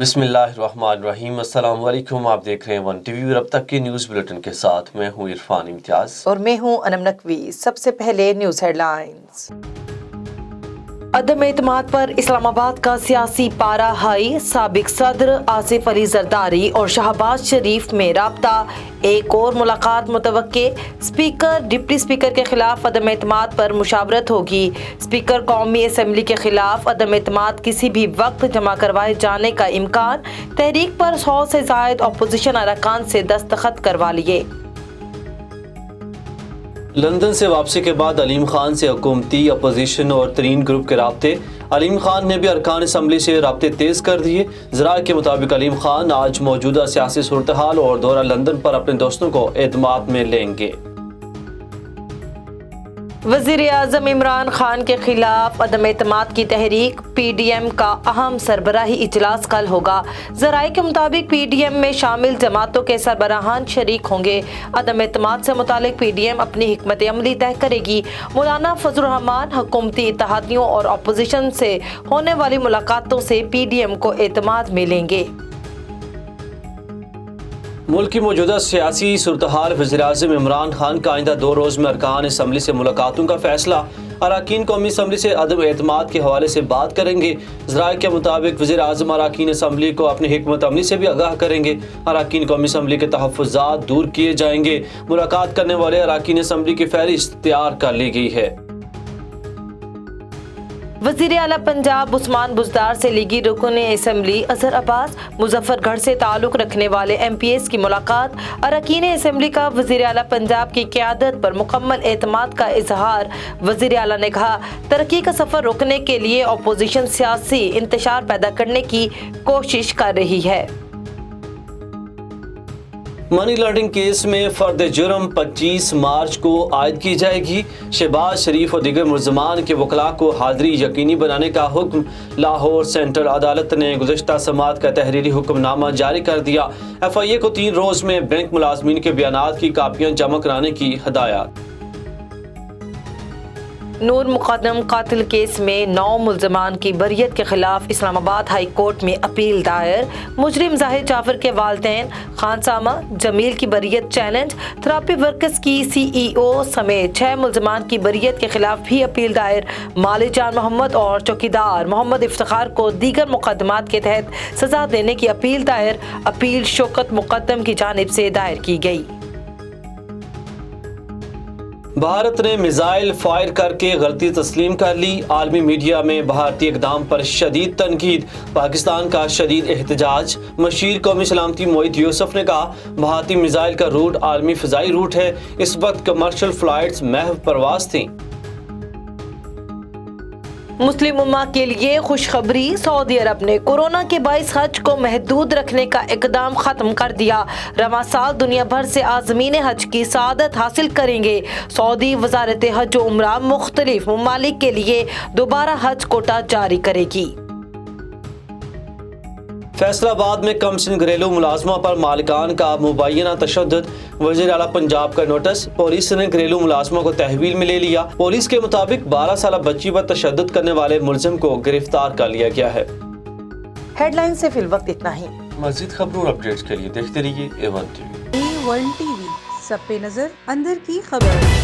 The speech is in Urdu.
بسم اللہ الرحمن الرحیم۔ السلام علیکم، آپ دیکھ رہے ہیں ون ٹی وی اور اب تک کے نیوز بلیٹن کے ساتھ میں ہوں عرفان امتیاز اور میں ہوں انم نقوی۔ سب سے پہلے نیوز ہیڈ لائنز۔ عدم اعتماد پر اسلام آباد کا سیاسی پارا ہائی، سابق صدر آصف علی زرداری اور شہباز شریف میں رابطہ، ایک اور ملاقات متوقع۔ اسپیکر ڈپٹی اسپیکر کے خلاف عدم اعتماد پر مشاورت ہوگی۔ اسپیکر قومی اسمبلی کے خلاف عدم اعتماد کسی بھی وقت جمع کروائے جانے کا امکان۔ تحریک پر 100 سے زائد اپوزیشن ارکان سے دستخط کروا لیے۔ لندن سے واپسی کے بعد علیم خان سے حکومتی، اپوزیشن اور ترین گروپ کے رابطے۔ علیم خان نے بھی ارکان اسمبلی سے رابطے تیز کر دیے۔ ذرائع کے مطابق علیم خان آج موجودہ سیاسی صورتحال اور دورہ لندن پر اپنے دوستوں کو اعتماد میں لیں گے۔ وزیر اعظم عمران خان کے خلاف عدم اعتماد کی تحریک، پی ڈی ایم کا اہم سربراہی اجلاس کل ہوگا۔ ذرائع کے مطابق پی ڈی ایم میں شامل جماعتوں کے سربراہان شریک ہوں گے۔ عدم اعتماد سے متعلق پی ڈی ایم اپنی حکمت عملی طے کرے گی۔ مولانا فضل الرحمان حکومتی اتحادیوں اور اپوزیشن سے ہونے والی ملاقاتوں سے پی ڈی ایم کو اعتماد میں لیں گے۔ ملک کی موجودہ سیاسی صورتحال، وزیر اعظم عمران خان کا آئندہ 2 روز میں ارکان اسمبلی سے ملاقاتوں کا فیصلہ۔ اراکین قومی اسمبلی سے عدم اعتماد کے حوالے سے بات کریں گے۔ ذرائع کے مطابق وزیر اعظم اراکین اسمبلی کو اپنی حکمت عملی سے بھی آگاہ کریں گے۔ اراکین قومی اسمبلی کے تحفظات دور کیے جائیں گے۔ ملاقات کرنے والے اراکین اسمبلی کی فہرست تیار کر لی گئی ہے۔ وزیر اعلیٰ پنجاب عثمان بزدار سے لیگی رکن اسمبلی اظہر عباس، مظفر گڑھ سے تعلق رکھنے والے ایم پی ایس کی ملاقات۔ اراکین اسمبلی کا وزیر اعلیٰ پنجاب کی قیادت پر مکمل اعتماد کا اظہار۔ وزیر اعلیٰ نے کہا، ترقی کا سفر روکنے کے لیے اپوزیشن سیاسی انتشار پیدا کرنے کی کوشش کر رہی ہے۔ منی لانڈرنگ کیس میں فرد جرم 25 مارچ کو عائد کی جائے گی۔ شہباز شریف اور دیگر ملزمان کے وکلاء کو حاضری یقینی بنانے کا حکم۔ لاہور سینٹرل عدالت نے گزشتہ سماعت کا تحریری حکم نامہ جاری کر دیا۔ ایف آئی اے کو 3 روز میں بینک ملازمین کے بیانات کی کاپیاں جمع کرانے کی ہدایت۔ نور مقدم قاتل کیس میں 9 ملزمان کی بریت کے خلاف اسلام آباد ہائی کورٹ میں اپیل دائر۔ مجرم زاہد جعفر کے والدین خانسامہ جمیل کی بریت چیلنج۔ تھراپی ورکرز کی سی ای او سمیت 6 ملزمان کی بریت کے خلاف بھی اپیل دائر۔ مالی جان محمد اور چوکیدار محمد افتخار کو دیگر مقدمات کے تحت سزا دینے کی اپیل دائر۔ اپیل شوکت مقدم کی جانب سے دائر کی گئی۔ بھارت نے میزائل فائر کر کے غلطی تسلیم کر لی۔ عالمی میڈیا میں بھارتی اقدام پر شدید تنقید، پاکستان کا شدید احتجاج۔ مشیر قومی سلامتی معید یوسف نے کہا، بھارتی میزائل کا روٹ عالمی فضائی روٹ ہے، اس وقت کمرشل فلائٹس محو پرواز تھیں۔ مسلم امہ کے لیے خوشخبری، سعودی عرب نے کورونا کے باعث حج کو محدود رکھنے کا اقدام ختم کر دیا۔ رواں سال دنیا بھر سے عازمین حج کی سعادت حاصل کریں گے۔ سعودی وزارت حج و عمرہ مختلف ممالک کے لیے دوبارہ حج کوٹا جاری کرے گی۔ فیصل آباد میں کم سن گھریلو ملازموں پر مالکان کا مبینہ تشدد، وزیر اعلیٰ پنجاب کا نوٹس۔ پولیس نے گھریلو ملازموں کو تحویل میں لے لیا۔ پولیس کے مطابق 12 سالہ بچی پر تشدد کرنے والے ملزم کو گرفتار کر لیا گیا ہے۔ ہیڈ لائن سے فی الوقت اتنا ہی۔ مزید خبروں اور اپڈیٹس کے لیے دیکھتے رہیے A1 TV۔ A1 TV، سب پہ نظر، اندر کی خبر۔